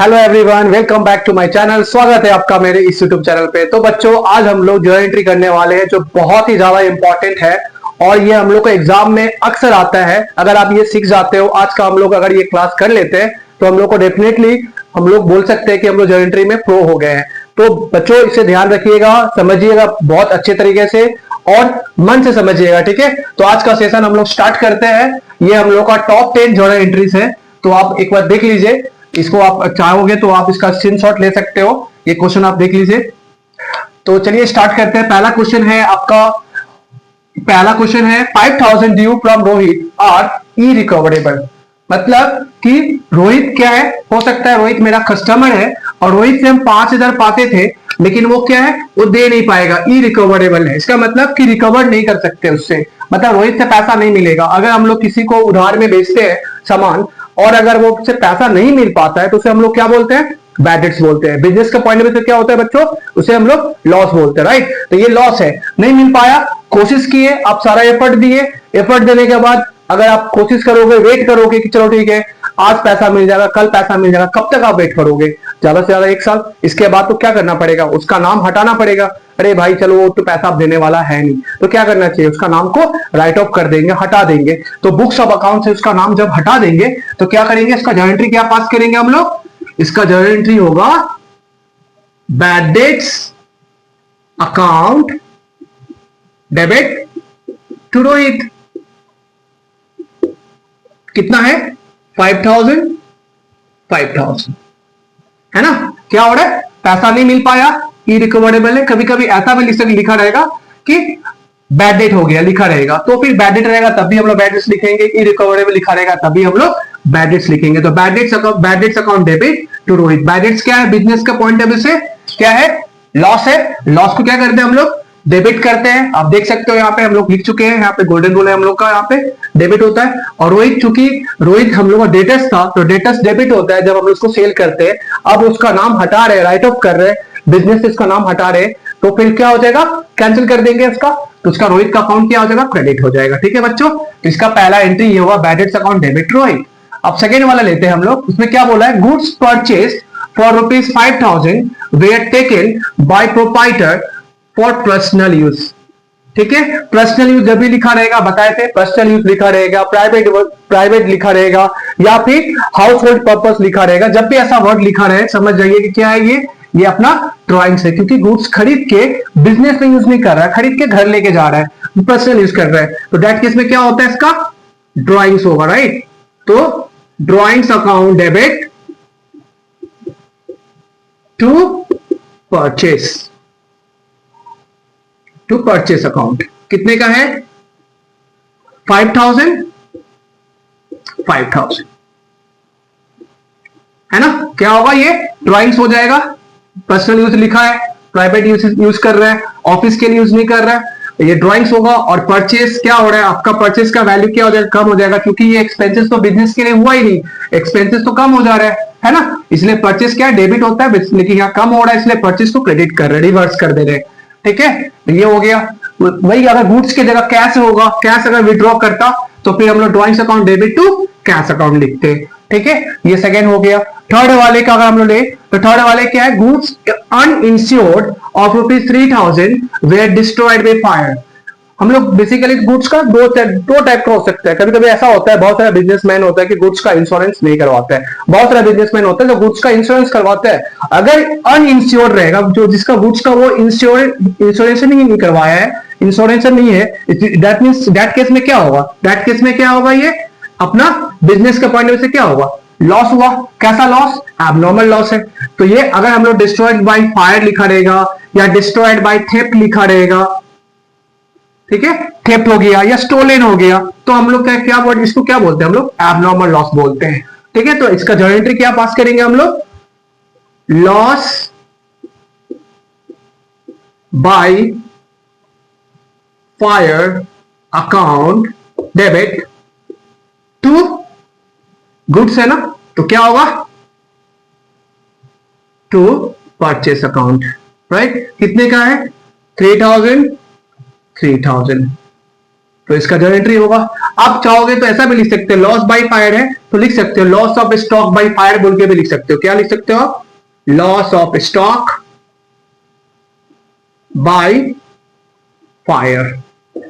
Hello everyone, welcome back to my channel. स्वागत है आपका मेरे इस यूट्यूब चैनल पे। तो बच्चों, आज हम लोग जर्नल एंट्री करने वाले हैं जो बहुत ही ज्यादा इंपॉर्टेंट है और ये हम लोग को एग्जाम में अक्सर आता है। अगर आप ये सीख जाते हो, आज का हम लोग अगर ये क्लास कर लेते हैं तो हम लोग को डेफिनेटली हम लोग बोल सकते हैं कि हम लोग जर्नल एंट्री में प्रो हो गए हैं। तो बच्चों, इसे ध्यान रखिएगा, समझिएगा बहुत अच्छे तरीके से और मन से समझिएगा, ठीक है। तो आज का सेशन हम लोग स्टार्ट करते हैं। ये हम लोग का टॉप 10 जर्नल एंट्रीज है, तो आप एक बार देख लीजिए। इसको आप चाहोगे तो आप इसका स्क्रीनशॉट ले सकते हो। ये क्वेश्चन आप देख लीजिए। तो चलिए स्टार्ट करते हैं। पहला क्वेश्चन है आपका, पहला क्वेश्चन है 5000 due from Rohit are irrecoverable. मतलब कि रोहित क्या है, हो सकता है रोहित मेरा कस्टमर है और रोहित से हम 5000 पाते थे, लेकिन वो क्या है, वो दे नहीं पाएगा, इरिकवरेबल है। इसका मतलब कि रिकवर नहीं कर सकते उससे, मतलब रोहित से पैसा नहीं मिलेगा। अगर हम लोग किसी को उधार में बेचते हैं सामान और अगर वो उससे पैसा नहीं मिल पाता है तो उसे हम लोग क्या बोलते हैं, बैड डेट्स बोलते हैं। बिजनेस के पॉइंट में से क्या होता है बच्चों, उसे हम लोग लॉस बोलते हैं, राइट। तो ये लॉस है, नहीं मिल पाया, कोशिश किए, आप सारा एफर्ट दिए, एफर्ट देने के बाद अगर आप कोशिश करोगे, वेट करोगे कि चलो ठीक है आज पैसा मिल जाएगा, कल पैसा मिल जाएगा, कब तक आप वेट करोगे? ज्यादा से ज्यादा 1 साल। इसके बाद तो क्या करना पड़ेगा, उसका नाम हटाना पड़ेगा। अरे भाई चलो, वो तो पैसा आप देने वाला है नहीं, तो क्या करना चाहिए, उसका नाम को राइट ऑफ कर देंगे, हटा देंगे। तो बुक्स ऑफ अकाउंट से उसका नाम जब हटा देंगे तो क्या करेंगे, इसका जर्नल एंट्री क्या पास करेंगे हम लोग, इसका जर्नल एंट्री होगा bad debts account debit to Rohit. कितना है, 5000 5000 है ना। क्या हो रहा है, पैसा नहीं मिल पाया, इरिकवरेबल है। कभी कभी ऐसा भी लिखा रहेगा कि बैड डेट हो गया, लिखा रहेगा, तो फिर बैड डेट रहेगा तब भी हम लोग बैड डेट्स लिखेंगे, इरिकवरेबल लिखा रहेगा तब भी हम लोग बैड डेट्स लिखेंगे। तो bad debts account debit to Rohit. Bad debts क्या है, बिजनेस का पॉइंट ऑफ व्यू से क्या है, लॉस है। लॉस को क्या करते हैं हम लोग, डेबिट करते हैं। आप देख सकते हो यहाँ पे हम लोग लिख चुके हैं, यहाँ पे गोल्डन रूल है हम लोग का, यहाँ पे डेबिट होता है। और रोहित, चूंकि रोहित हम लोग का डेटर्स था तो डेटर्स डेबिट होता है जब हम उसको सेल करते हैं। अब उसका नाम हटा रहे, राइट ऑफ कर रहे, बिजनेस से इसका नाम हटा रहे, तो फिर क्या हो जाएगा, कैंसिल कर देंगे इसका, तो उसका रोहित का अकाउंट क्या हो जाएगा, क्रेडिट हो जाएगा। ठीक है बच्चों, तो इसका पहला एंट्री ये हुआ, bad debts account debit Rohit. अब सेकेंड वाला लेते हैं हम लोग। उसमें क्या बोला है, goods purchase for ₹5000 where taken by proprietor for personal use. ठीक है, पर्सनल यूज जब भी लिखा रहेगा, बताए थे पर्सनल यूज लिखा रहेगा, प्राइवेट लिखा रहेगा या फिर हाउस होल्ड पर्पस लिखा रहेगा। जब भी ऐसा वर्ड लिखा रहे समझ जाइए कि क्या है ये अपना ड्रॉइंग्स है, क्योंकि गुड्स खरीद के बिजनेस में यूज नहीं कर रहा है, खरीद के घर लेके जा रहा है, पर्सनल यूज कर रहा है। तो दैट केस में क्या होता है, इसका ड्रॉइंग्स होगा, राइट। तो drawings account debit to purchase, to purchase account. कितने का है, 5000 है ना। क्या होगा, ये ड्राइंग्स हो जाएगा। पर्सनल यूज लिखा है, प्राइवेट यूज कर रहा है, ऑफिस के लिए यूज नहीं कर रहा है, तो ये ड्राइंग्स होगा। और परचेस क्या हो रहा है, आपका परचेस का वैल्यू क्या हो जाएगा, कम हो जाएगा, क्योंकि ये एक्सपेंसेस तो बिजनेस के लिए हुआ ही नहीं, एक्सपेंसेस तो कम हो जा रहा है ना। इसलिए परचेस क्या डेबिट होता है, लेकिन यहाँ कम हो रहा है, इसलिए परचेस को क्रेडिट कर रहे हैं, रिवर्स कर दे रहे हैं। ठीक है, तो ये हो गया। वही अगर गुड्स की जगह कैश होगा, कैश अगर विड्रॉ करता तो फिर हम लोग drawings account debit to cash account लिखते हैं। ठीक है, ये सेकेंड हो गया। थर्ड वाले का अगर हम लोग ले तो थर्ड वाले क्या है, goods uninsured of ₹3000 were destroyed by fire. हम लोग बेसिकली गुड्स का दो टाइप का हो सकता है। कभी कभी ऐसा होता है, बहुत सारा बिजनेसमैन होता है कि गुड्स का इंश्योरेंस नहीं करवाता है, बहुत सारा बिजनेसमैन होता है जो गुड्स का इंश्योरेंस करवाता है। अगर अनइंश्योर्ड रहेगा, जो जिसका गुड्स का वो इंश्योरेंस नहीं करवाया है, इंश्योरेंस नहीं है, दैट मींस दैट केस में क्या होगा, दैट केस में क्या होगा, ये अपना बिजनेस के पॉइंट ऑफ व्यू से क्या होगा, लॉस हुआ। कैसा लॉस, एबनॉर्मल लॉस है। तो ये अगर हम लोग डिस्ट्रॉयड बाय फायर लिखा रहेगा या डिस्ट्रॉयड बाय थेफ्ट लिखा रहेगा, ठीक है, थेफ्ट हो गया या स्टोलन हो गया, तो हम लोग क्या वर्ड इसको क्या बोलते हैं, हम लोग एबनॉर्मल लॉस बोलते हैं। ठीक है, तो इसका जर्नल एंट्री क्या पास करेंगे हम लोग, loss by fire account debit to goods है ना, तो क्या होगा, टू परचेस अकाउंट, राइट। कितने का है, 3000 3000। तो इसका जर्नल एंट्री होगा। आप चाहोगे तो ऐसा भी लिख सकते हो, लॉस बाय फायर है तो लिख सकते हो loss of stock by fire बोल के भी लिख सकते हो। क्या लिख सकते हो? Loss of stock by fire,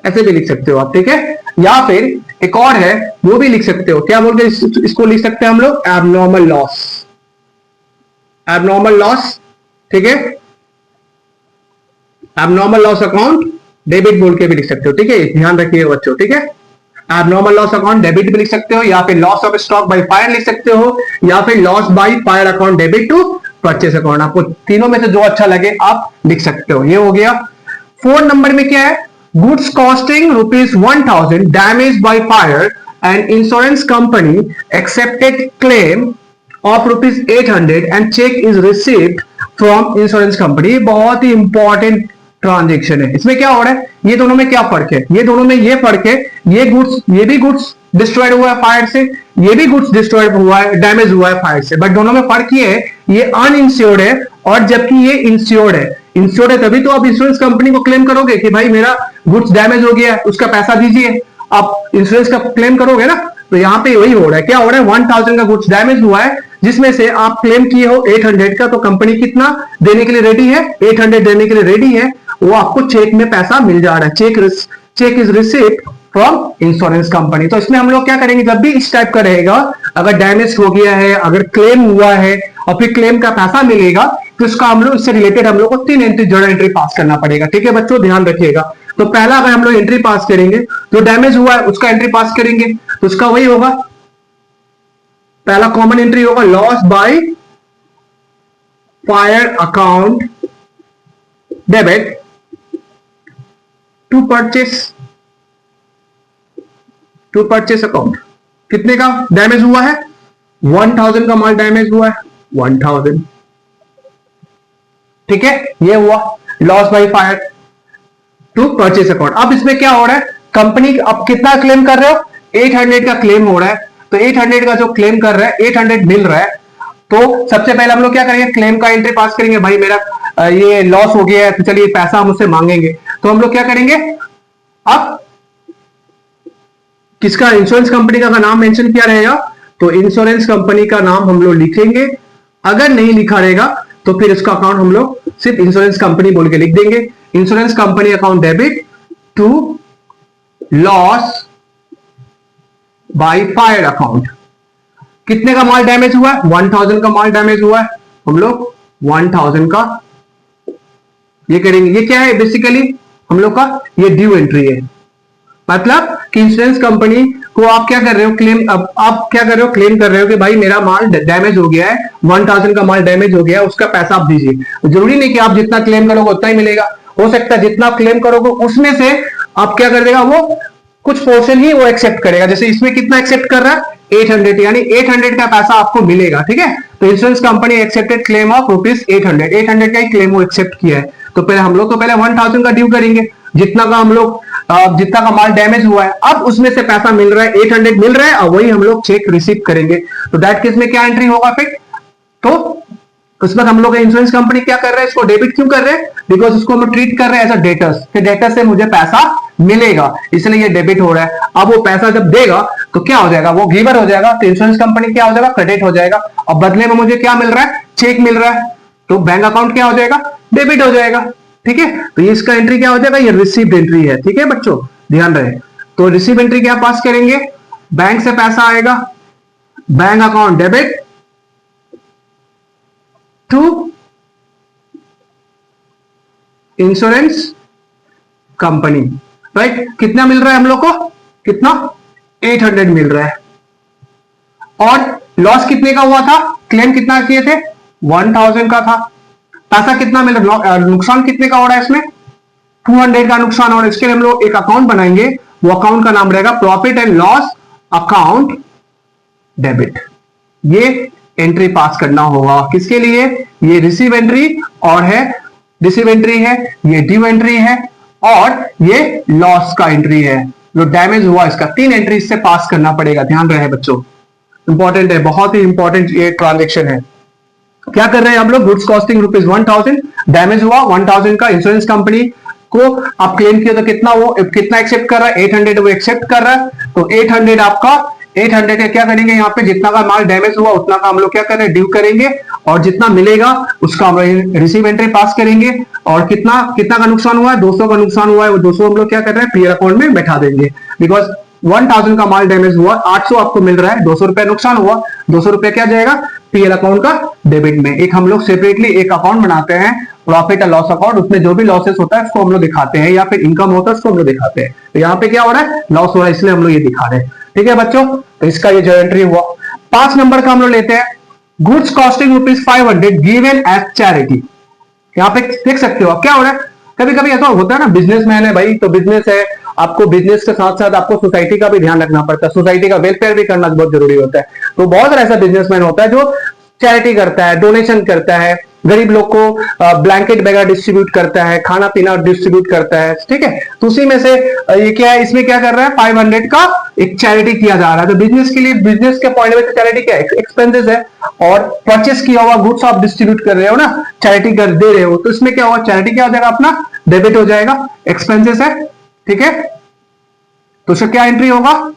ऐसे भी लिख सकते हो आप, ठीक है। या फिर एक और है वो भी लिख सकते हो, क्या बोल के इसको लिख सकते हैं हम लोग? एबनॉर्मल लॉस, एबनॉर्मल लॉस, ठीक है। एबनॉर्मल लॉस अकाउंट डेबिट बोल के भी लिख सकते हो, ठीक है, ध्यान रखिए बच्चों, ठीक है। एबनॉर्मल लॉस अकाउंट डेबिट भी लिख सकते हो, या फिर loss of stock by fire लिख सकते हो, या फिर loss by fire account debit to purchase account. आपको तीनों में से जो अच्छा लगे आप लिख सकते हो। ये हो गया। 4 नंबर में क्या है? Goods costing ₹1000 damaged by fire and insurance company accepted claim of ₹800 and cheque is received from insurance company. बहुत ही इंपॉर्टेंट ट्रांजेक्शन है। इसमें क्या हो रहा है? ये दोनों में क्या फर्क है? ये दोनों में ये फर्क है, ये भी गुड्स डिस्ट्रॉयड हुआ है फायर से, ये भी गुड्स डिस्ट्रॉयड हुआ है, डैमेज हुआ है फायर से, बट दोनों में फर्क ये है, ये अनइंश्योर्ड है और जबकि ये इंश्योर्ड है। इंश्योर्ड है तभी तो आप इंश्योरेंस कंपनी को क्लेम करोगे कि भाई मेरा गुड्स डैमेज हो गया है, उसका पैसा दीजिए, आप इंश्योरेंस का क्लेम करोगे ना। तो यहां पे वही हो रहा है। क्या हो रहा है? 1000 का गुड्स डैमेज हुआ है जिसमें से आप क्लेम किए हो 800 का, तो कंपनी कितना देने के लिए रेडी है? 800 देने के लिए रेडी है। वो आपको चेक में पैसा मिल जा रहा है, cheque is received from insurance company. तो इसमें हम लोग क्या करेंगे? जब भी इस टाइप का रहेगा, अगर डैमेज हो गया है, अगर क्लेम हुआ है और फिर क्लेम का पैसा मिलेगा, तो इसका हम लोग इससे रिलेटेड हम लोग को 3 एंट्री जर्नल एंट्री पास करना पड़ेगा, ठीक है बच्चों, ध्यान रखिएगा। तो पहला अगर हम लोग एंट्री पास करेंगे, जो डैमेज हुआ है उसका एंट्री पास करेंगे, तो उसका वही होगा, पहला कॉमन एंट्री होगा loss by fire account debit to purchase account. कितने का डैमेज हुआ है? 1000 का माल डैमेज हुआ है, 1000, ठीक है। ये हुआ loss by fire to purchase account. अब इसमें क्या हो रहा है? कंपनी अब कितना क्लेम कर रहे हो? 800 का क्लेम हो रहा है। तो 800 का जो क्लेम कर रहा है, 800 मिल रहा है, तो सबसे पहले हम लोग क्या करेंगे? क्लेम का एंट्री पास करेंगे। भाई मेरा ये लॉस हो गया है, तो चलिए पैसा हम उससे मांगेंगे। तो हम लोग क्या करेंगे? अब किसका, इंश्योरेंस कंपनी का नाम मेंशन किया रहेगा, तो इंश्योरेंस कंपनी का नाम हम लोग लिखेंगे। अगर नहीं लिखा रहेगा तो फिर इसका अकाउंट हम लोग सिर्फ इंश्योरेंस कंपनी बोल के लिख देंगे। Insurance company account debit to loss by fire account. कितने का माल डैमेज हुआ है? 1000 का माल डैमेज हुआ है, हम लोग 1000 का ये करेंगे। ये क्या है? बेसिकली हम लोग का ये ड्यू एंट्री है। मतलब कि इंश्योरेंस कंपनी को आप क्या कर रहे हो? क्लेम, अब आप क्या कर रहे हो? क्लेम कर रहे हो कि भाई मेरा माल डैमेज हो गया है, 1000 का माल डैमेज हो गया है, उसका पैसा आप दीजिए। जरूरी नहीं कि आप जितना क्लेम करोगे उतना ही मिलेगा, हो सकता है जितना आप क्लेम करोगे उसमें से आप क्या कर देगा, वो कुछ पोर्शन ही वो एक्सेप्ट करेगा। जैसे इसमें कितना एक्सेप्ट कर रहा है? 800, यानी 800 का पैसा आपको मिलेगा, ठीक है। तो insurance company accepted claim of ₹800, 800 का ही क्लेम वो एक्सेप्ट किया है। तो पहले हम लोग तो पहले 1000 का ड्यू करेंगे, जितना का हम लोग जितना का माल डैमेज हुआ है, अब उसमें से पैसा मिल रहा है, 800 मिल रहा है, और वही हम लोग चेक रिसीव करेंगे। तो दैट केस में क्या एंट्री होगा फिर? तो उसमें हम लोग इंश्योरेंस कंपनी क्या कर रहे हैं? इसको डेबिट क्यों कर रहे हैं? बिकॉज उसको हम ट्रीट कर रहे हैं एज अ डेटर्स, कि डेटर से मुझे पैसा मिलेगा, इसलिए ये डेबिट हो रहा है। अब वो पैसा जब देगा तो क्या हो जाएगा? वो गिवर हो जाएगा, तो इंश्योरेंस कंपनी क्या हो जाएगा? क्रेडिट हो जाएगा। और बदले में मुझे क्या मिल रहा है? चेक मिल रहा है, तो बैंक अकाउंट क्या हो जाएगा? डेबिट हो जाएगा, ठीक है। तो ये इसका एंट्री क्या हो जाएगा? ये रिसीव्ड एंट्री है, ठीक है बच्चों, ध्यान रहे। तो रिसीव एंट्री क्या पास करेंगे? बैंक से पैसा आएगा, bank account debit to insurance company, right. कितना मिल रहा है हम लोग को? कितना? 800 मिल रहा है। और लॉस कितने का हुआ था? क्लेम कितना किए थे? 1000 का था। पैसा कितना मिल रहा है? नुकसान कितने का हो रहा है इसमें? 200 का नुकसान। और इसके लिए हम लोग एक अकाउंट बनाएंगे, वो अकाउंट का नाम रहेगा profit and loss account debit. ये एंट्री पास करना होगा किसके लिए? ये रिसीव एंट्री और है, रिसीव एंट्री है, ये ड्यू एंट्री है, और ये लॉस का एंट्री है, जो डैमेज हुआ इसका। 3 एंट्री इससे पास करना पड़ेगा, ध्यान रहे बच्चों, इंपॉर्टेंट है, बहुत ही इंपॉर्टेंट ये ट्रांजेक्शन है। क्या कर रहे हैं हम लोग? गुड्स कॉस्टिंग ₹1000 डैमेज हुआ 1000 का, इंश्योरेंस कंपनी को आप क्लेम किया तो कितना वो कितना एक्सेप्ट कर रहा है, 800 वो एक्सेप्ट कर रहा है। तो 800 आपका 800 का क्या करेंगे, यहाँ पे जितना का माल डैमेज हुआ उतना का हम लोग क्या करें, ड्यू करेंगे, और जितना मिलेगा उसका हम लोग रिसीव एंट्री पास करेंगे। और कितना कितना का नुकसान हुआ है, 200 का नुकसान हुआ है, वो 200 हम लोग क्या कर रहे हैं, पीएल अकाउंट में बैठा देंगे। बिकॉज 1000 का माल डैमेज हुआ, 800 आपको मिल रहा है, 200 रुपया नुकसान हुआ, 200 रुपया क्या जाएगा, पीएल अकाउंट का डेबिट में। एक हम लोग सेपरेटली एक अकाउंट बनाते हैं, प्रॉफिट एंड लॉस अकाउंट, उसमें जो भी लॉसेस होता है उसको हम लोग दिखाते हैं, या फिर इनकम होता है उसको हम लोग दिखाते हैं। तो यहाँ पे क्या हो रहा है, लॉस हो रहा है, इसलिए हम लोग ये दिखा रहे हैं। ठीक है बच्चों, तो इसका ये जो एंट्री हुआ। 5 नंबर का हम लोग लेते हैं, goods costing ₹500 given as charity. यहाँ पे देख सकते हो क्या हो रहा है, कभी कभी ऐसा होता है ना, बिजनेसमैन है भाई, तो बिजनेस है, आपको बिजनेस के साथ साथ आपको सोसाइटी का भी ध्यान रखना पड़ता है, सोसाइटी का वेलफेयर भी करना बहुत जरूरी होता है। तो बहुत सारा ऐसा बिजनेसमैन होता है जो चैरिटी करता है, डोनेशन करता है, गरीब लोग को ब्लैंकेट वगैरह डिस्ट्रीब्यूट करता है, खाना पीना डिस्ट्रीब्यूट करता है। ठीक है, तो उसी में से ये क्या है, इसमें क्या कर रहा है, 500 का एक चैरिटी किया जा रहा है। तो बिजनेस के लिए, बिजनेस के पॉइंट में चैरिटी क्या है, एक्सपेंसेस है, और परचेस किया हुआ गुड्स आप डिस्ट्रीब्यूट कर रहे हो ना, चैरिटी कर दे रहे हो, तो इसमें क्या होगा, चैरिटी क्या हो जाएगा, अपना डेबिट हो जाएगा, एक्सपेंसेस है। ठीक है, तो उसका क्या एंट्री होगा,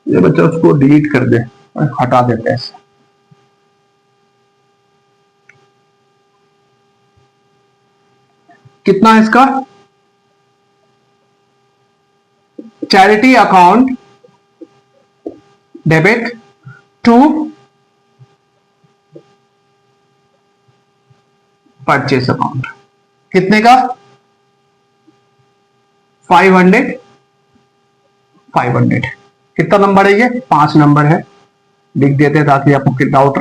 ये बच्चा उसको डिलीट कर दे, हटा देते हैं। कितना है इसका, charity account debit to purchase account, कितने का, 500 500। कितना नंबर है ये, 5 नंबर है, लिख देते हैं ताकि आपको डाउट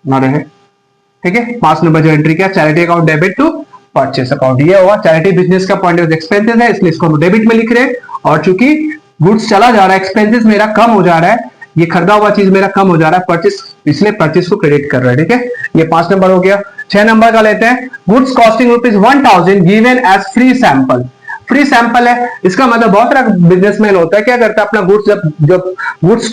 ना रहे। ठीक है, 5 नंबर जो एंट्री क्या, charity account debit to purchase account, ये होगा चैरिटी बिजनेस का पॉइंट ऑफ एक्सपेंसेस है, इसलिए इसको हम डेबिट में लिख रहे हैं। और चूंकि गुड्स चला जा रहा है, एक्सपेंसेस मेरा कम हो जा रहा है, ये खरीदा हुआ चीज मेरा कम हो जा रहा है, परचेस, इसलिए परचेस को क्रेडिट कर रहा है। ठीक है, ये 5 नंबर हो गया। 6 नंबर का लेते हैं, goods costing ₹1000 given as free sample. Free sample है, इसका मतलब बहुत सारा बिजनेसमैन होता है, क्या करता है, अपना गुड्स जब गुड्स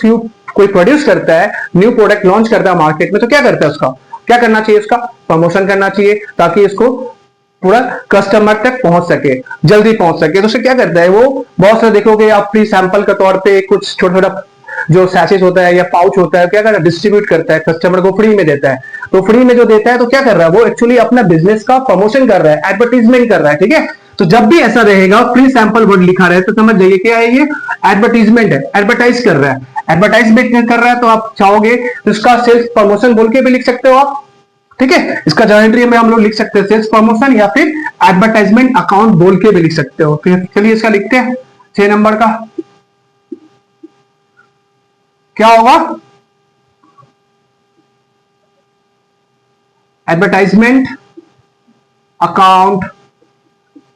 कोई प्रोड्यूस करता है, न्यू प्रोडक्ट लॉन्च करता है मार्केट में, तो क्या करता है, उसका क्या करना चाहिए, उसका प्रमोशन करना चाहिए, ताकि इसको पूरा कस्टमर तक पहुंच सके, जल्दी पहुंच सके। तो उसे क्या करता है, वो बहुत सारे देखोगे आप, फ्री सैंपल के तौर पे कुछ छोटा छोटा जो सैचेस होता है या पाउच होता है, क्या करता है, डिस्ट्रीब्यूट करता है, कस्टमर को फ्री में देता है। तो फ्री में जो देता है तो क्या कर रहा है, वो एक्चुअली अपना बिजनेस का प्रमोशन कर रहा है, एडवर्टीजमेंट कर रहा है। ठीक है, तो जब भी ऐसा रहेगा, फ्री सैंपल वर्ड लिखा रहे तो समझ जाइए क्या है, ये एडवर्टीजमेंट है, एडवर्टाइज कर रहा है, एडवर्टाइजमेंट कर रहा है। तो आप चाहोगे तो इसका सेल्स प्रमोशन बोल के भी लिख सकते हो आप। ठीक है, इसका जो एंट्री में हम लोग लिख सकते हैं सेल्स प्रमोशन, या फिर एडवर्टाइजमेंट अकाउंट बोल के भी लिख सकते हो। फिर चलिए इसका लिखते हैं, 6 नंबर का क्या होगा, advertisement account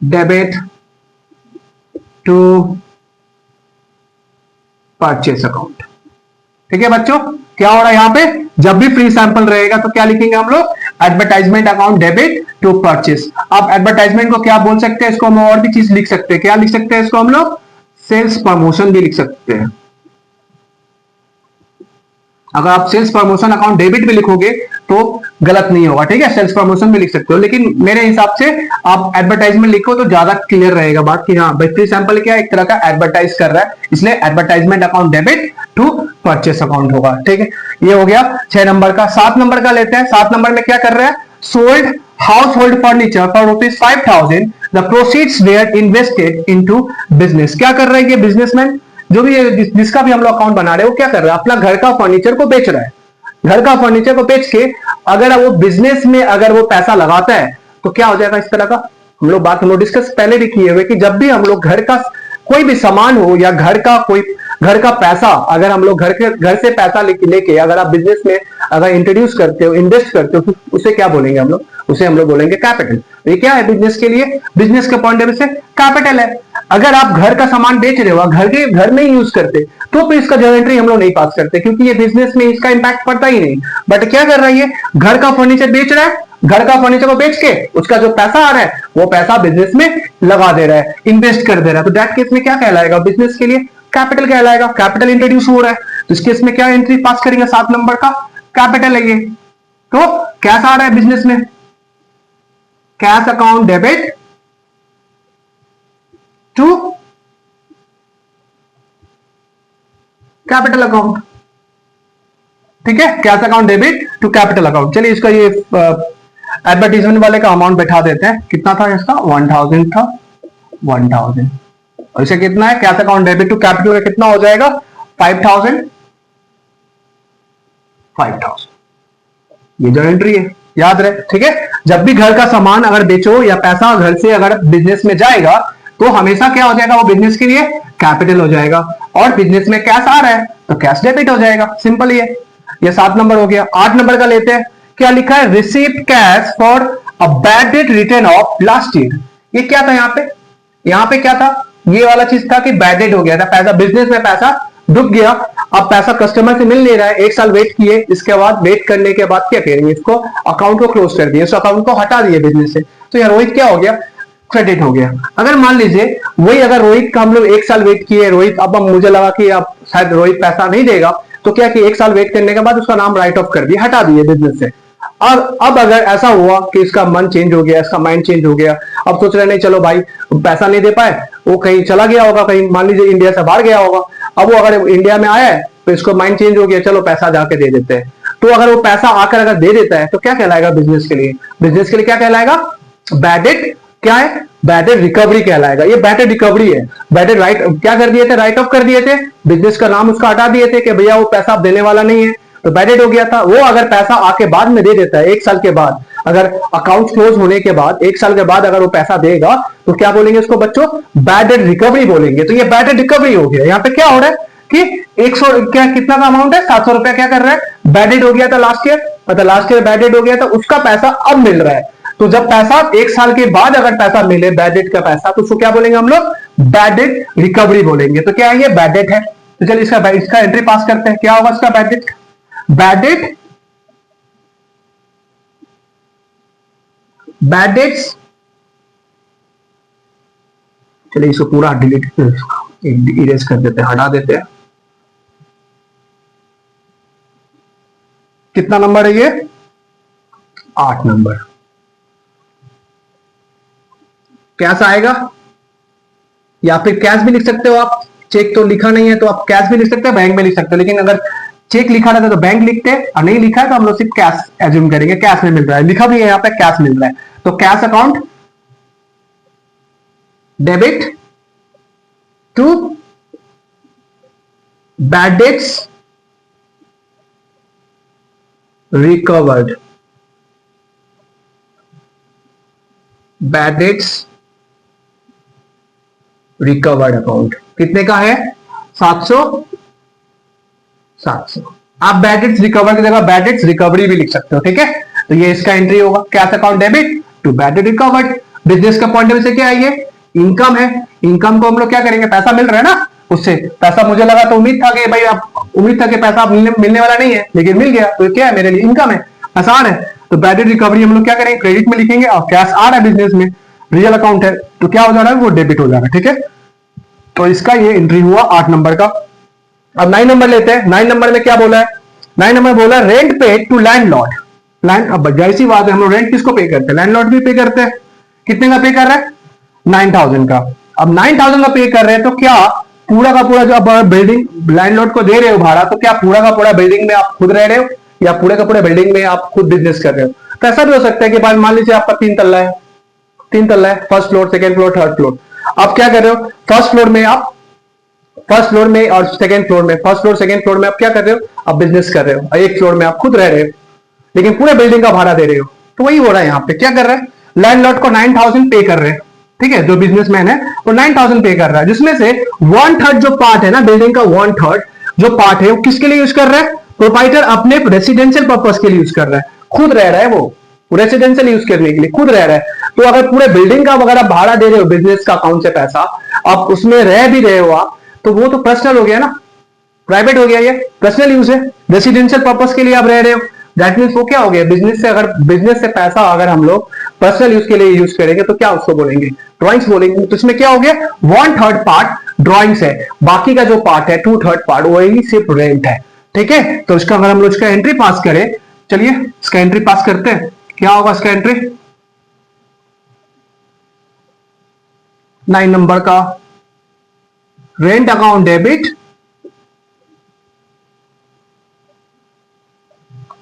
debit to purchase account. ठीक है बच्चों, क्या हो रहा है यहां पे, जब भी फ्री सैंपल रहेगा तो क्या लिखेंगे हम लोग, advertisement account debit to purchase. आप एडवर्टाइजमेंट को क्या बोल सकते हैं, इसको हम और भी चीज लिख सकते हैं, क्या लिख सकते हैं इसको हम लोग, सेल्स प्रमोशन भी लिख सकते हैं। अगर आप सेल्स प्रमोशन अकाउंट डेबिट भी लिखोगे तो गलत नहीं होगा। ठीक है, सेल्स प्रमोशन भी लिख सकते हो, लेकिन मेरे हिसाब से आप एडवर्टाइजमेंट लिखो तो ज्यादा क्लियर रहेगा बात, कि हाँ भाई फ्री सैंपल क्या एक तरह का एडवर्टाइज कर रहा है, इसलिए advertisement account debit to purchase account होगा। ठीक है, ये हो गया 6 नंबर का। 7 नंबर का लेते हैं, 7 नंबर में क्या कर रहे हैं, sold household furniture for ₹5,000, the proceeds were invested into business. क्या कर रहा है ये बिजनेसमैन, जो भी जिसका भी हम लोग अकाउंट बना रहे हैं, वो क्या कर रहा है, अपना घर का फर्नीचर को बेच रहा है। घर का फर्नीचर को बेच के अगर वो बिजनेस में अगर वो पैसा लगाता है तो क्या हो जाएगा, इस तरह का हम लोग डिस्कस पहले भी किए हुए कि जब भी हम लोग घर का कोई भी सामान हो या घर का पैसा, अगर हम लोग घर से पैसा लेके अगर आप बिजनेस में अगर इंट्रोड्यूस करते हो, इन्वेस्ट करते हो, तो उसे क्या बोलेंगे हम लोग, उसे हम लोग बोलेंगे कैपिटल। ये क्या है बिजनेस के लिए, बिजनेस के पॉइंट ऑफ व्यू से कैपिटल है। अगर आप घर का सामान बेच रहे हो, घर में यूज करते, तो फिर इसका जो एंट्री हम लोग नहीं पास करते, क्योंकि ये बिजनेस में इसका इंपैक्ट पड़ता ही नहीं। बट क्या कर रहा है, ये घर का फर्नीचर बेच रहा है, घर का फर्नीचर को बेच के उसका जो पैसा आ रहा है वो पैसा बिजनेस में लगा दे रहा है, इन्वेस्ट कर दे रहा है। तो दैट केस में क्या कहलाएगा, बिजनेस के लिए कैपिटल कहलाएगा, कैपिटल इंट्रोड्यूस हो रहा है। तो इस केस में क्या एंट्री पास करेंगे, 7 नंबर का कैपिटल है ये। तो कैश आ रहा है बिजनेस में, cash account debit to capital account, ठीक है, cash account debit to capital account. चलिए इसका ये एडवर्टीजमेंट वाले का अमाउंट बैठा देते हैं, कितना था इसका 1000 था, 1000 और इसे कितना है cash account debit to capital का कितना हो जाएगा 5000 ये जो एंट्री है याद रहे, ठीक है। जब भी घर का सामान अगर बेचो या पैसा घर से अगर बिजनेस में जाएगा तो हमेशा क्या हो जाएगा, वो बिजनेस के लिए कैपिटल हो जाएगा, और बिजनेस में कैश आ रहा है तो कैश डेबिट हो जाएगा, सिंपल ही है। ये 7 नंबर हो गया। 8 नंबर का लेते हैं, क्या लिखा है, received cash for a bad debt return of last year. ये क्या था यहाँ पे क्या था, ये वाला चीज था कि बैड डेट हो गया था, पैसा बिजनेस में पैसा डूब गया, अब पैसा कस्टमर से मिल नहीं रहा है, 1 साल वेट किए, इसके बाद वेट करने के बाद क्या करेंगे, इसको अकाउंट को क्लोज कर दिए, इस अकाउंट को हटा दिए बिजनेस से, तो यार रोहित क्या हो गया, क्रेडिट हो गया। अगर मान लीजिए वही अगर रोहित का हम लोग 1 साल वेट किए, रोहित अब मुझे लगा कि अब शायद रोहित पैसा नहीं देगा, तो क्या कि 1 साल वेट करने के बाद उसका नाम राइट ऑफ कर दिया, हटा दिए बिजनेस से। और अब अगर ऐसा हुआ कि इसका मन चेंज हो गया, इसका माइंड चेंज हो गया, अब सोच रहे नहीं चलो भाई पैसा नहीं दे पाए, वो कहीं चला गया होगा, कहीं मान लीजिए इंडिया से बाहर गया होगा, अब वो अगर इंडिया में आया है तो इसको माइंड चेंज हो गया, चलो पैसा जाके दे देते हैं, तो अगर वो पैसा आकर अगर दे देता है तो क्या कहलाएगा बिजनेस के लिए, बिजनेस के लिए क्या कहलाएगा, बैड डेट क्या है, बैड डेट रिकवरी कहलाएगा। ये बैड डेट रिकवरी है, बैड डेट राइट क्या कर दिए थे, राइट ऑफ कर दिए थे, बिजनेस का नाम उसका हटा दिए थे कि भैया वो पैसा आप देने वाला नहीं है, तो बैड डेट हो गया था। वो अगर पैसा आके बाद में दे देता है 1 साल के बाद, अगर अकाउंट क्लोज होने के बाद 1 साल के बाद अगर वो पैसा देगा तो क्या बोलेंगे उसको बच्चों, बैड डेट रिकवरी बोलेंगे। तो ये बैड डेट रिकवरी हो गया। यहाँ पे क्या हो रहा है कि 100 क्या कितना का अमाउंट है, 700 रुपया क्या कर रहा है, बैड डेट हो गया था लास्ट ईयर, मतलब लास्ट ईयर बैड डेट हो गया था, उसका पैसा अब मिल रहा है। तो जब पैसा 1 साल के बाद अगर पैसा मिले बैड डेट का पैसा, तो उसको क्या बोलेंगे हम लोग, बैड डेट रिकवरी बोलेंगे। तो क्या है ये बैड डेट है। तो चलिए इसका एंट्री पास करते हैं, क्या होगा इसका बैड डेट, बैड डेट्स, चलिए इसको पूरा डिलीट इरेज कर देते हैं, हटा देते हैं। कितना नंबर है ये, 8 नंबर। कैश आएगा या फिर कैश भी लिख सकते हो आप, चेक तो लिखा नहीं है तो आप कैश भी लिख सकते हो, बैंक में लिख सकते हो, लेकिन अगर चेक लिखा रहता तो बैंक लिखते और नहीं लिखा है तो हम लोग सिर्फ कैश एज्यूम करेंगे, कैश में मिल रहा है, लिखा भी है यहाँ पे कैश मिल रहा है, तो cash account debit to bad debts recovered, bad debts recovered account कितने का है, 700। आप बैड डेट्स रिकवर की जगह बैड डेट्स रिकवरी भी लिख सकते हो, ठीक है। तो ये इसका एंट्री होगा, cash account debit to bad debt recovered. Business का पॉइंट ऑफ व्यू से क्या है, ये इनकम है, इनकम को हम लोग क्या करेंगे, पैसा मिल रहा है ना उससे, पैसा मुझे लगा तो उम्मीद था कि भाई आप उम्मीद था कि पैसा मिलने वाला नहीं है, लेकिन मिल गया, तो क्या है मेरे लिए इनकम है, आसान है। तो बैड डेट रिकवरी हम लोग क्या करेंगे, क्रेडिट में लिखेंगे, और कैश आ रहा है बिजनेस में, रियल अकाउंट है, तो क्या हो जा रहा है, वो डेबिट हो जा रहा है, ठीक है। तो इसका ये एंट्री हुआ 8 नंबर का। अब 9 नंबर लेते हैं। 9 नंबर में क्या बोला है, 9 नंबर बोला रेंट पेड टू लैंडलॉर्ड। अब जाहिर सी बात है, हम लोग रेंट किसको पे करते हैं, लैंडलॉर्ड भी पे करते हैं। कितने का पे कर रहा है, 9000 का। अब 9000 का पे कर रहे हैं तो क्या पूरा का पूरा जो आप बिल्डिंग लैंडलॉर्ड को दे रहे हो भाड़ा, तो क्या पूरा का पूरा बिल्डिंग में आप खुद रह रहे हो या पूरे का पूरा बिल्डिंग में आप खुद बिजनेस कर रहे हो। तो ऐसा भी हो सकता है कि भाई मान लीजिए आपका 3 तल्ला है, first floor, second floor, third floor. आप क्या कर रहे हो, फर्स्ट फ्लोर में और सेकंड फ्लोर में, फर्स्ट फ्लोर सेकंड फ्लोर में आप क्या कर रहे हो, आप बिजनेस कर रहे हो, और एक फ्लोर में आप खुद रह रहे हो, लेकिन पूरे बिल्डिंग का भाड़ा दे रहे हो। तो वही हो रहा है यहाँ पे, क्या कर रहे हैं, लैंडलॉर्ड को 9000 पे कर रहे हैं, ठीक है। जो बिजनेसमैन है वो 9000 पे कर रहा है, जिसमें से 1/3 जो पार्ट है ना बिल्डिंग का, 1/3 जो पार्ट है वो किसके लिए यूज कर रहा है, प्रोप्राइटर अपने रेसिडेंशियल पर्पस के लिए यूज कर रहा है, खुद रह रहा है, वो रेसिडेंशियल यूज करने के लिए खुद रह रहा है। तो अगर पूरे बिल्डिंग का वगैरह भाड़ा दे रहे हो बिजनेस का अकाउंट से पैसा, आप उसमें रह भी रहे हो आप, तो वो तो पर्सनल हो गया ना, प्राइवेट हो गया, ये पर्सनल यूज है, रेसिडेंशियल पर्पस के लिए आप रह रहे हो। दैट मींस वो क्या हो गया, बिजनेस से पैसा अगर हम लोग पर्सनल यूज के लिए यूज करेंगे तो क्या उसको बोलेंगे, ड्रॉइंग्स बोलेंगे। तो इसमें क्या हो गया, 1/3 पार्ट ड्रॉइंग्स है, बाकी का जो पार्ट है 2/3 पार्ट वही सिर्फ रेंट है, ठीक है। तो इसका अगर हम लोग इसका एंट्री पास करें, चलिए इसका एंट्री पास करते हैं। क्या होगा इसका एंट्री? 9 नंबर का रेंट अकाउंट डेबिट,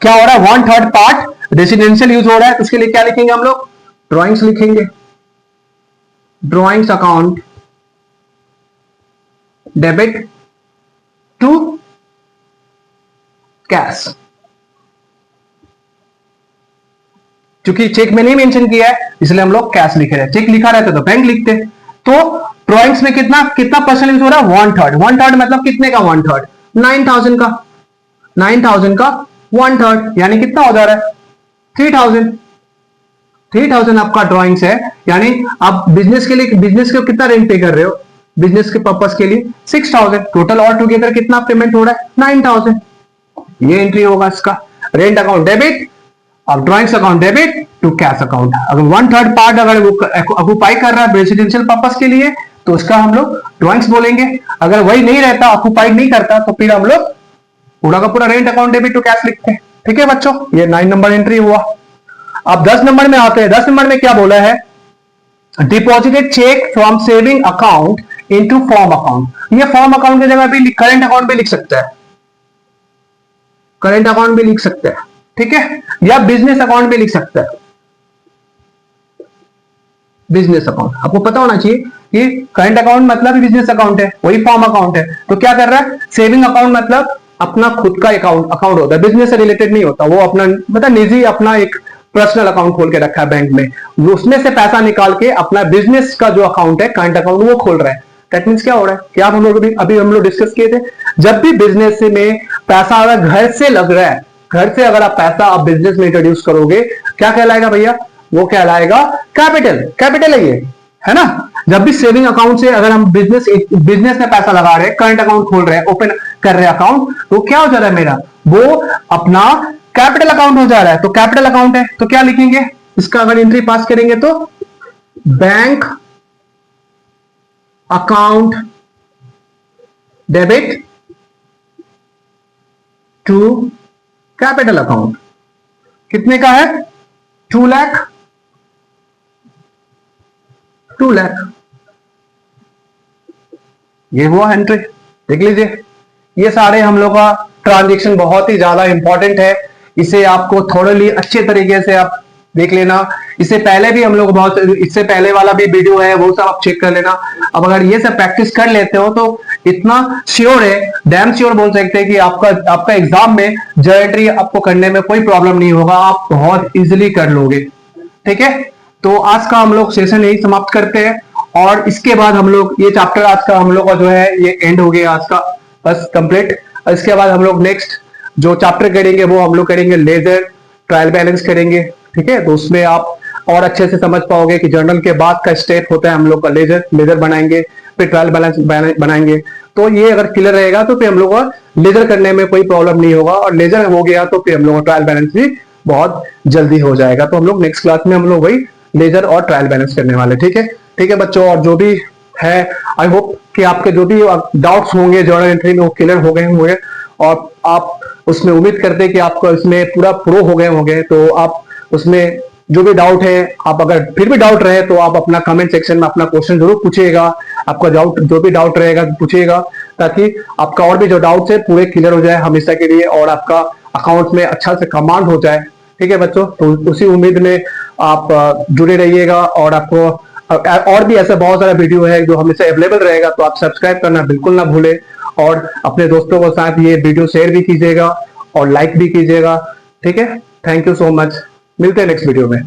क्या हो रहा है? 1/3 पार्ट रेसिडेंशियल यूज हो रहा है, तो उसके लिए क्या लिखेंगे हम लोग? ड्रॉइंग्स लिखेंगे। Drawings account debit to cash. क्योंकि चेक में नहीं मेंशन किया है इसलिए हम लोग कैश लिखे रहे। चेक लिखा रहता तो बैंक लिखते। तो ड्रॉइंग्स में कितना कितना परसेंट यूज हो रहा है? 1/3। 1/3 मतलब कितने का 1/3? 9,000 का। 9,000 का 1/3 यानी कितना हो जा रहा है? 3,000। 3,000 आपका ड्रॉइंग्स है, यानी आप बिजनेस के लिए, बिजनेस के कितना रेंट पे कर रहे हो? बिजनेस के पर्पस के लिए 6,000। टोटल ऑल टुगेदर कितना पेमेंट हो रहा है? 9,000। ये एंट्री होगा इसका। रेंट अकाउंट डेबिट और drawings account debit to cash account. अगर 1/3 पार्ट अगर वो ऑक्युपाई कर रहा है रेसिडेंशियल पर्पस के लिए तो उसका हम लोग ड्रॉइंग्स बोलेंगे। अगर वही नहीं रहता, ऑक्युपाइड नहीं करता, तो फिर हम लोग पूरा का पूरा rent account debit to cash लिखते हैं। ठीक है बच्चों, ये 9 नंबर एंट्री हुआ। अब 10 नंबर में आते हैं। 10 नंबर में क्या बोला है? Deposited cheque from saving account into firm account. ये फॉर्म अकाउंट की जगह भी करंट अकाउंट भी लिख सकता है। करंट अकाउंट भी लिख सकते हैं, ठीक है, या बिजनेस अकाउंट भी लिख सकता है। बिजनेस अकाउंट आपको पता होना चाहिए कि करंट अकाउंट मतलब बिजनेस अकाउंट है, वही फॉर्म अकाउंट है। तो क्या कर रहा है? सेविंग अकाउंट मतलब अपना खुद का अकाउंट होता है, बिजनेस से रिलेटेड नहीं होता। वो अपना मतलब निजी अपना एक पर्सनल अकाउंट खोल के रखा है बैंक में, उसमें से पैसा निकाल के अपना बिजनेस का जो अकाउंट है करंट अकाउंट वो खोल रहा है। दैट मींस क्या हो रहा है? क्या हम लोग अभी हम लोग डिस्कस किए थे, जब भी बिजनेस में पैसा अगर घर से लग रहा है, घर से अगर आप पैसा आप बिजनेस में इंट्रोड्यूस करोगे, क्या कहलाएगा भैया? वो कहलाएगा कैपिटल। कैपिटल है ये, है ना। जब भी सेविंग अकाउंट से अगर हम बिजनेस में पैसा लगा रहे हैं, करंट अकाउंट खोल रहे हैं, ओपन कर रहे हैं अकाउंट, तो क्या हो जा रहा है मेरा? वो अपना कैपिटल अकाउंट हो जा रहा है। तो कैपिटल अकाउंट है तो क्या लिखेंगे? इसका अगर एंट्री पास करेंगे तो bank account debit to capital account. कितने का है? 2 लाख। 2 लाख ये हुआ एंट्री। देख लीजिए, ये सारे हम लोग का ट्रांजेक्शन बहुत ही ज्यादा इंपॉर्टेंट है। इसे आपको थोड़ली अच्छे तरीके से आप देख लेना। इससे पहले भी हम लोग इससे पहले वाला भी वीडियो है, वो सब आप चेक कर लेना। अब अगर ये सब प्रैक्टिस कर लेते हो तो इतना श्योर है, डैम श्योर बोल सकते हैं कि आपका एग्जाम में जॉइंट्री आपको करने में कोई प्रॉब्लम नहीं होगा, आप बहुत इजीली कर लोगे। ठीक है, तो आज का हम लोग सेशन यही समाप्त करते हैं और इसके बाद हम लोग ये चैप्टर आज का हम लोग का जो है ये एंड हो गया आज का, बस कंप्लीट। इसके बाद हम लोग नेक्स्ट जो चैप्टर करेंगे वो हम लोग करेंगे लेजर, ट्रायल बैलेंस करेंगे। ठीक है, तो उसमें आप और अच्छे से समझ पाओगे कि जर्नल के बाद का स्टेप होता है हम लोग का लेजर बनाएंगे, फिर ट्रायल बैलेंस बनाएंगे। तो ये अगर क्लियर रहेगा तो फिर हम लोग को लेजर करने में कोई प्रॉब्लम नहीं होगा, और लेजर हो गया तो फिर हम लोग ट्रायल बैलेंस भी बहुत जल्दी हो जाएगा। तो हम लोग नेक्स्ट क्लास में हम लोग वही लेजर और ट्रायल बैलेंस करने वाले। ठीक है बच्चों, और जो भी है आई होप कि आपके जो भी डाउट्स होंगे जर्नल एंट्री में वो क्लियर हो गए होंगे, और आप उसमें उम्मीद करते हैं कि आपको इसमें पूरा प्रो हो गए होंगे। तो आप उसमें जो भी डाउट है, आप अगर फिर भी डाउट रहे तो आप अपना कमेंट सेक्शन में अपना क्वेश्चन जरूर पूछिएगा। आपका डाउट जो भी डाउट रहेगा पूछिएगा, ताकि आपका और भी जो डाउट है पूरे क्लियर हो जाए हमेशा के लिए, और आपका अकाउंट में अच्छा से कमांड हो जाए। ठीक है बच्चों, तो उसी उम्मीद में आप जुड़े रहिएगा, और आपको और भी ऐसे बहुत सारा वीडियो है जो हमेशा अवेलेबल रहेगा, तो आप सब्सक्राइब करना बिल्कुल ना भूले, और अपने दोस्तों के साथ ये वीडियो शेयर भी कीजिएगा और लाइक भी कीजिएगा। ठीक है, थैंक यू सो मच, मिलते हैं नेक्स्ट वीडियो में।